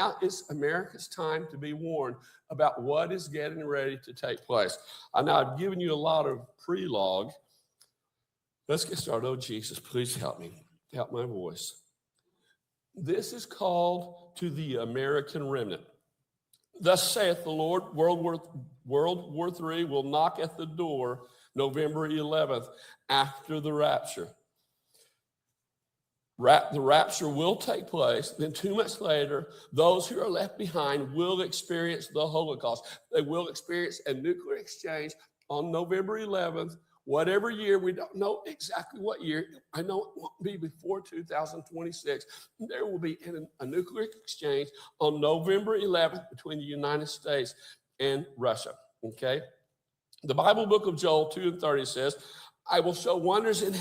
now it's America's time to be warned about what is getting ready to take place. Now, I've given you a lot of prelogue. Let's get started. Oh, Jesus, please help me. Help my voice. This is called to the American remnant. Thus saith the Lord, World War III will knock at the door November 11th after the rapture. The rapture will take place. Then 2 months later, those who are left behind will experience the Holocaust. They will experience a nuclear exchange on November 11th. Whatever year, we don't know exactly what year. I know it won't be before 2026. There will be a nuclear exchange on November 11th between the United States and Russia, okay? The Bible book of Joel 2:30 says, I will show wonders in the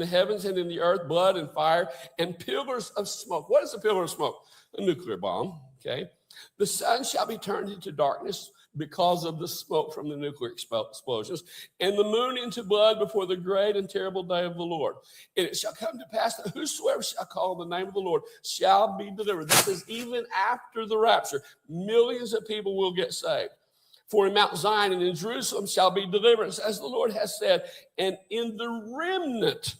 heavens and in the earth, blood and fire, and pillars of smoke. What is a pillar of smoke? A nuclear bomb, okay? The sun shall be turned into darkness because of the smoke from the nuclear explosions, and the moon into blood before the great and terrible day of the Lord. And it shall come to pass that whosoever shall call on the name of the Lord shall be delivered. This is even after the rapture. Millions of people will get saved. For in Mount Zion and in Jerusalem shall be deliverance, as the Lord has said, and in the remnant.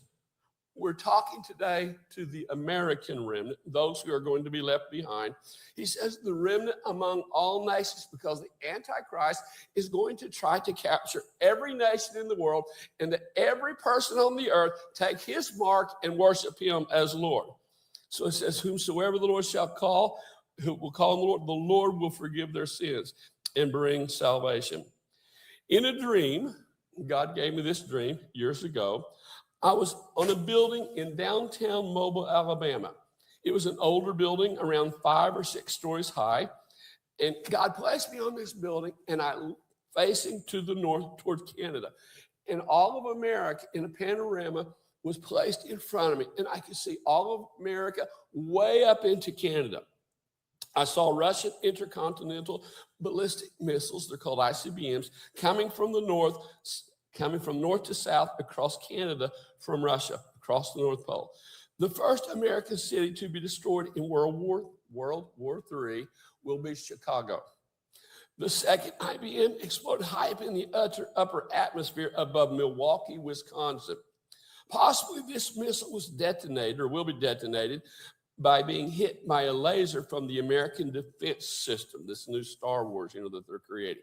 We're talking today to the American remnant, those who are going to be left behind. He says the remnant among all nations, because the Antichrist is going to try to capture every nation in the world, and that every person on the earth take his mark and worship him as Lord. So it says, whomsoever the Lord shall call, who will call on the Lord will forgive their sins and bring salvation. In a dream, God gave me this dream years ago. I was on a building in downtown Mobile, Alabama. It was an older building, around 5 or 6 stories high. And God placed me on this building, and I facing to the north toward Canada. And all of America in a panorama was placed in front of me. And I could see all of America way up into Canada. I saw Russian intercontinental ballistic missiles, they're called ICBMs, coming from north to south across Canada from Russia, across the North Pole. The first American city to be destroyed in World War III will be Chicago. The second IBM exploded high up in the upper atmosphere above Milwaukee, Wisconsin. Possibly this missile was detonated or will be detonated by being hit by a laser from the American Defense System, this new Star Wars, that they're creating.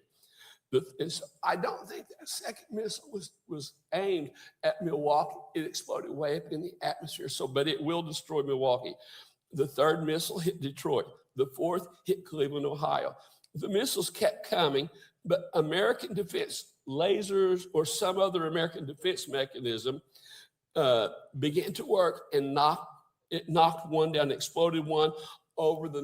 And so I don't think that second missile was aimed at Milwaukee. It exploded way up in the atmosphere, but it will destroy Milwaukee. The third missile hit Detroit. The fourth hit Cleveland, Ohio. The missiles kept coming, but American defense lasers or some other American defense mechanism began to work and knocked one down, exploded one over the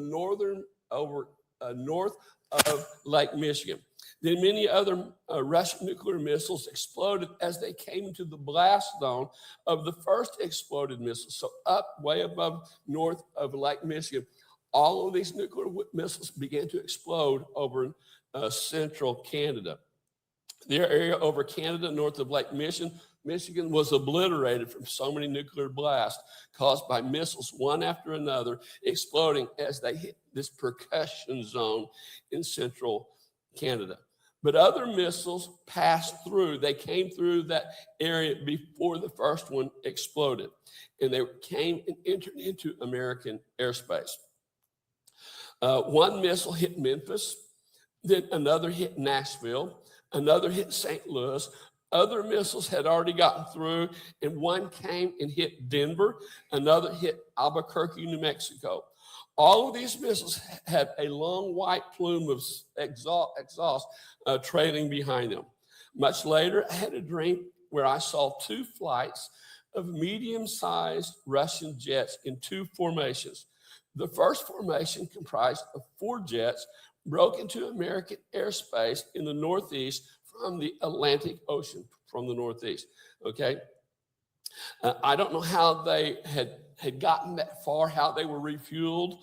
north of Lake Michigan. Then many other Russian nuclear missiles exploded as they came into the blast zone of the first exploded missile. So up way above north of Lake Michigan, all of these nuclear missiles began to explode over central Canada. The area over Canada north of Lake Michigan was obliterated from so many nuclear blasts caused by missiles, one after another, exploding as they hit this percussion zone in central Canada. But other missiles passed through. They came through that area before the first one exploded, and they came and entered into American airspace. One missile hit Memphis, then another hit Nashville, another hit St. Louis. Other missiles had already gotten through, and one came and hit Denver, another hit Albuquerque, New Mexico. All of these missiles had a long white plume of exhaust trailing behind them. Much later, I had a dream where I saw 2 flights of medium-sized Russian jets in 2 formations. The first formation comprised of 4 jets broke into American airspace in the northeast from the Atlantic Ocean, from the northeast, okay? I don't know how they had gotten that far, how they were refueled.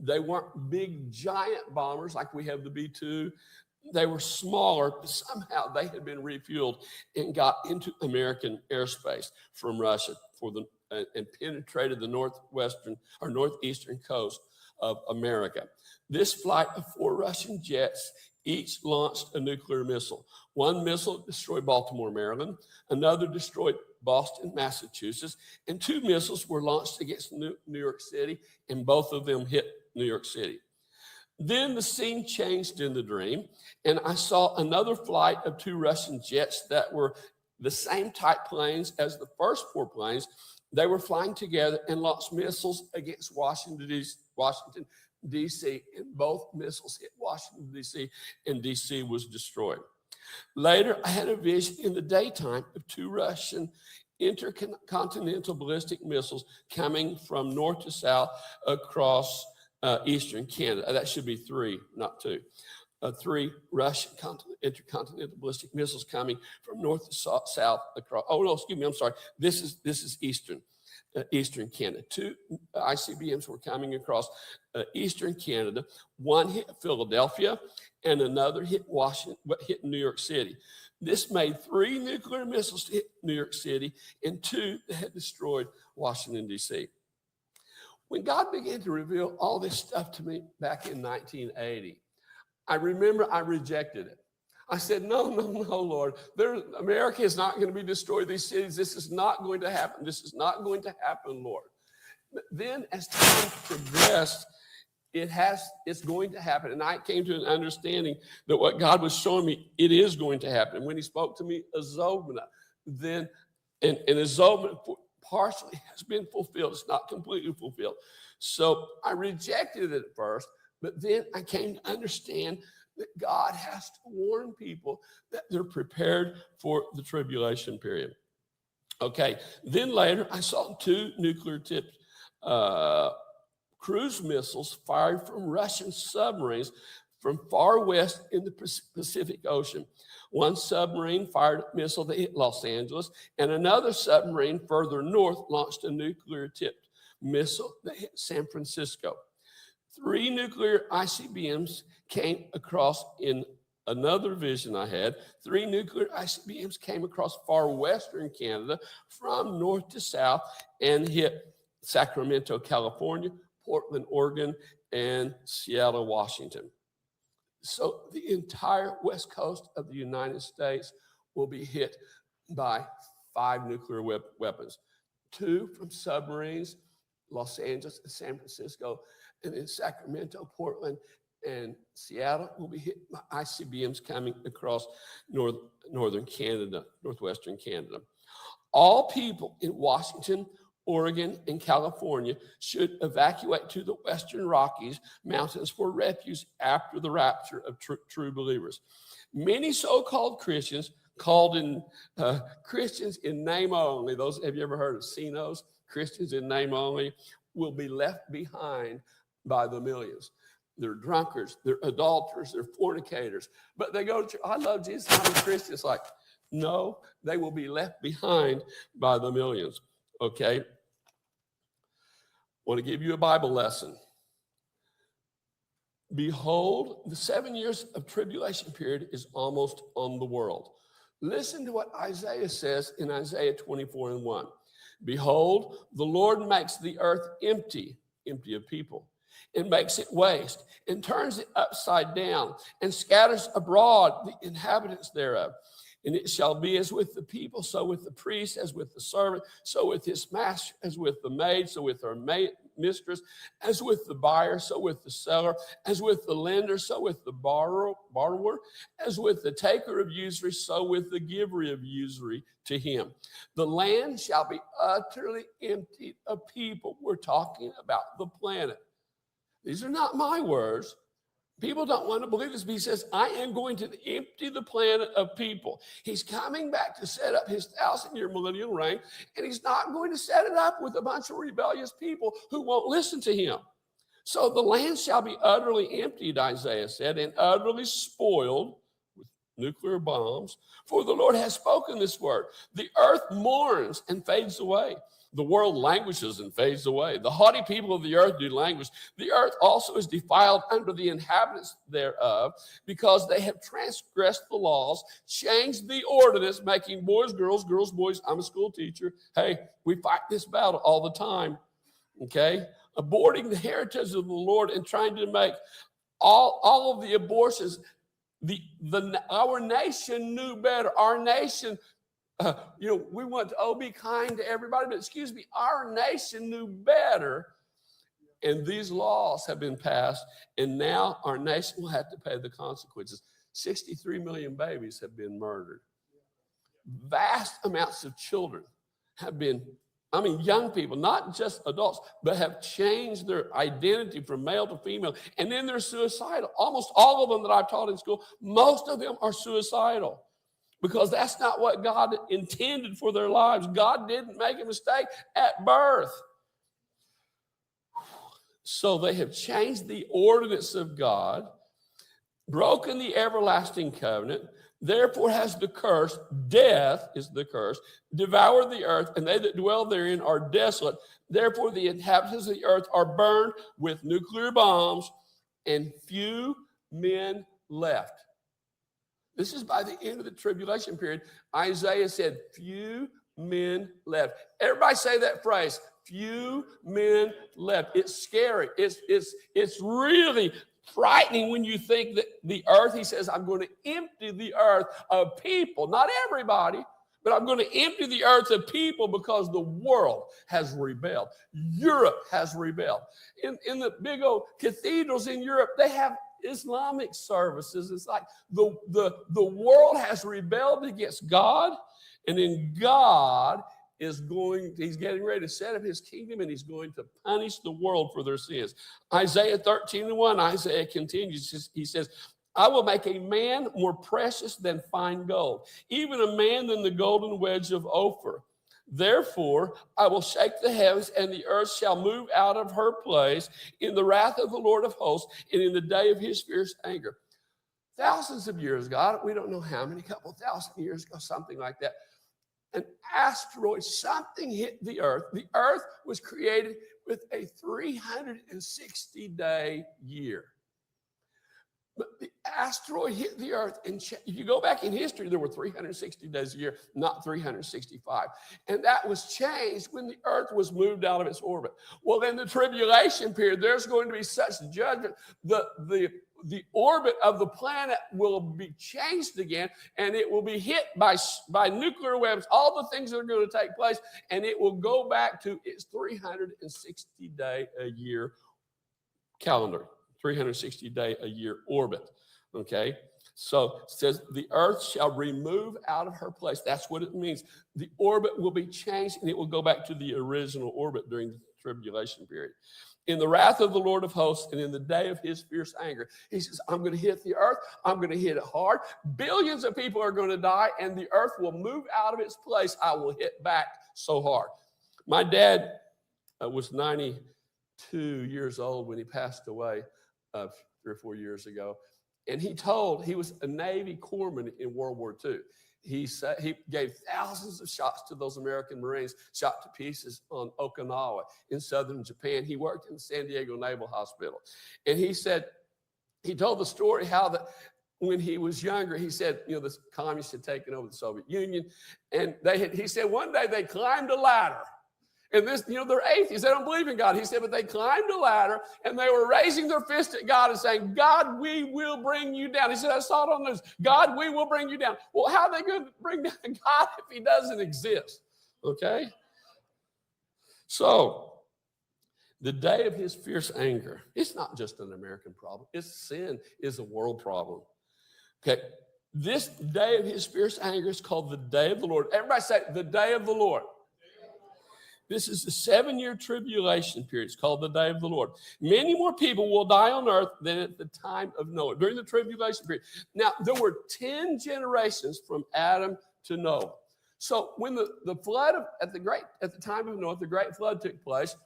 They weren't big, giant bombers like we have the B-2. They were smaller, but somehow they had been refueled and got into American airspace from Russia and penetrated the northeastern coast of America. This flight of 4 Russian jets each launched a nuclear missile. One missile destroyed Baltimore, Maryland. Another destroyed Boston, Massachusetts. And 2 missiles were launched against New York City, and both of them hit New York City. Then the scene changed in the dream, and I saw another flight of 2 Russian jets that were the same type planes as the first 4 planes. They were flying together and launched missiles against Washington, D.C., and both missiles hit Washington, D.C., and D.C. was destroyed. Later, I had a vision in the daytime of 2 Russian intercontinental ballistic missiles coming from north to south across eastern Canada. That should be 3, not 2. 3 Russian intercontinental ballistic missiles coming from north to south across. Oh no, excuse me. I'm sorry. This is eastern Canada. 2 ICBMs were coming across eastern Canada. One hit Philadelphia, and another hit New York City. This made 3 nuclear missiles hit New York City, and 2 that had destroyed Washington, D.C. When God began to reveal all this stuff to me back in 1980, I remember I rejected it. I said, no, Lord. America is not going to be destroyed. These cities, this is not going to happen. This is not going to happen, Lord. But then as time progressed, it's going to happen. And I came to an understanding that what God was showing me, it is going to happen. And when he spoke to me, Zephaniah, then, and Zephaniah partially has been fulfilled. It's not completely fulfilled. So I rejected it at first, but then I came to understand that God has to warn people that they're prepared for the tribulation period. Okay, then later I saw 2 nuclear-tipped cruise missiles fired from Russian submarines from far west in the Pacific Ocean. One submarine fired a missile that hit Los Angeles, and another submarine further north launched a nuclear-tipped missile that hit San Francisco. 3 nuclear ICBMs came across in another vision I had. 3 nuclear ICBMs came across far western Canada from north to south and hit Sacramento, California, Portland, Oregon, and Seattle, Washington. So the entire west coast of the United States will be hit by 5 nuclear weapons. 2 from submarines, Los Angeles and San Francisco, and in Sacramento, Portland, and Seattle will be hit by ICBMs coming across northern Canada, northwestern Canada. All people in Washington, Oregon, and California should evacuate to the Western Rockies Mountains for refuge after the rapture of true believers. Many so-called Christians, called in Christians in name only, have you ever heard of CNOs? Christians in name only, will be left behind by the millions. They're drunkards, they're adulterers, they're fornicators. But they go to church, I love Jesus, I'm a Christian. It's like, no, they will be left behind by the millions. Okay? I want to give you a Bible lesson. Behold, the 7 years of tribulation period is almost on the world. Listen to what Isaiah says in Isaiah 24:1. Behold, the Lord makes the earth empty of people, and makes it waste, and turns it upside down, and scatters abroad the inhabitants thereof. And it shall be as with the people, so with the priest, as with the servant, so with his master, as with the maid, so with her mistress, as with the buyer, so with the seller, as with the lender, so with the borrower, as with the taker of usury, so with the giver of usury to him. The land shall be utterly emptied of people. We're talking about the planet. These are not my words. People don't want to believe this, but he says, I am going to empty the planet of people. He's coming back to set up his 1,000-year millennial reign, and he's not going to set it up with a bunch of rebellious people who won't listen to him. So the land shall be utterly emptied, Isaiah said, and utterly spoiled with nuclear bombs, for the Lord has spoken this word. The earth mourns and fades away. The world languishes and fades away. The haughty people of the earth do languish. The earth also is defiled under the inhabitants thereof, because they have transgressed the laws, changed the ordinance, making boys, girls, boys. I'm a school teacher. Hey, we fight this battle all the time. Okay? aborting the heritage of the Lord and trying to make all of the abortions. Our nation knew better. Our nation, we want to be kind to everybody, but excuse me, our nation knew better. And these laws have been passed, and now our nation will have to pay the consequences. 63 million babies have been murdered. Vast amounts of children have been, young people, not just adults, but have changed their identity from male to female, and then they're suicidal. Almost all of them that I've taught in school, most of them are suicidal because that's not what God intended for their lives. God didn't make a mistake at birth. So they have changed the ordinance of God, broken the everlasting covenant, therefore has the curse, death is the curse, devoured the earth, and they that dwell therein are desolate. Therefore the inhabitants of the earth are burned with nuclear bombs, and few men left. This is by the end of the tribulation period. Isaiah said, few men left. Everybody say that phrase. Few men left. It's scary. It's really frightening when you think that the earth, he says, I'm going to empty the earth of people. Not everybody, but I'm going to empty the earth of people because the world has rebelled. Europe has rebelled. In the big old cathedrals in Europe, they have Islamic services. It's like the world has rebelled against God, and then God he's getting ready to set up his kingdom, and he's going to punish the world for their sins. Isaiah 13:1, Isaiah continues. He says, I will make a man more precious than fine gold, even a man than the golden wedge of Ophir. Therefore, I will shake the heavens, and the earth shall move out of her place in the wrath of the Lord of hosts and in the day of his fierce anger. Thousands of years ago, we don't know how many, couple thousand years ago, something like that, an asteroid, something hit the earth. The earth was created with a 360-day year. But the asteroid hit the earth, and if you go back in history, there were 360 days a year, not 365. And that was changed when the earth was moved out of its orbit. Well, in the tribulation period, there's going to be such judgment. The orbit of the planet will be changed again, and it will be hit by nuclear weapons, all the things that are going to take place, and it will go back to its 360-day-a-year calendar, 360-day-a-year orbit, okay? So it says the earth shall remove out of her place. That's what it means. The orbit will be changed, and it will go back to the original orbit during the tribulation period. In the wrath of the Lord of hosts and in the day of his fierce anger. He says, I'm going to hit the earth. I'm going to hit it hard. Billions of people are going to die, and the earth will move out of its place. I will hit back so hard. My dad was 92 years old when he passed away 3 or 4 years ago. And he was a Navy corpsman in World War II. He gave thousands of shots to those American Marines, shot to pieces on Okinawa in southern Japan. He worked in the San Diego Naval Hospital. And he told the story how that when he was younger, he said, the communists had taken over the Soviet Union. And he said one day they climbed a ladder. And they're atheists. They don't believe in God. He said, but they climbed a ladder, and they were raising their fist at God and saying, God, we will bring you down. He said, I saw it on the news. God, we will bring you down. Well, how are they going to bring down God if he doesn't exist? Okay? So, the day of his fierce anger, it's not just an American problem. Sin is a world problem. Okay? This day of his fierce anger is called the day of the Lord. Everybody say, the day of the Lord. This is the 7-year tribulation period. It's called the day of the Lord. Many more people will die on earth than at the time of Noah, during the tribulation period. Now, there were 10 generations from Adam to Noah. So when the flood at the time of Noah, the great flood took place,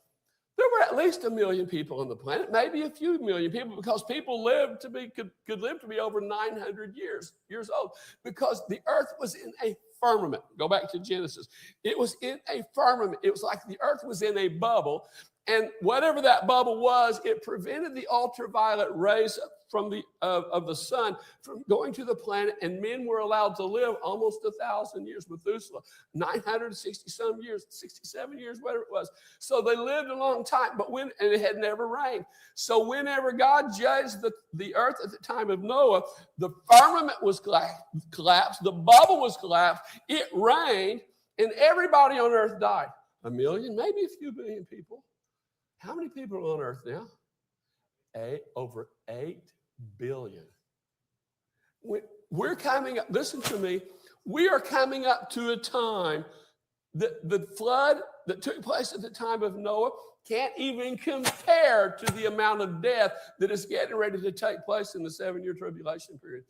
there were at least 1 million people on the planet, maybe a few million people, because people could live to be over 900 years old, because the earth was in a firmament. Go back to Genesis. It was in a firmament. It was like the earth was in a bubble, And whatever that bubble was, it prevented the ultraviolet rays from of the sun from going to the planet, and men were allowed to live almost 1,000 years. Methuselah, 960 some years, 67 years, whatever it was. So they lived a long time, and it had never rained. So whenever God judged the earth at the time of Noah, the firmament was collapsed, the bubble was collapsed, it rained, and everybody on earth died. 1 million, maybe a few billion people. How many people are on earth now? Over 8 billion. We're coming up, listen to me, we are coming up to a time that the flood that took place at the time of Noah can't even compare to the amount of death that is getting ready to take place in the 7-year tribulation period.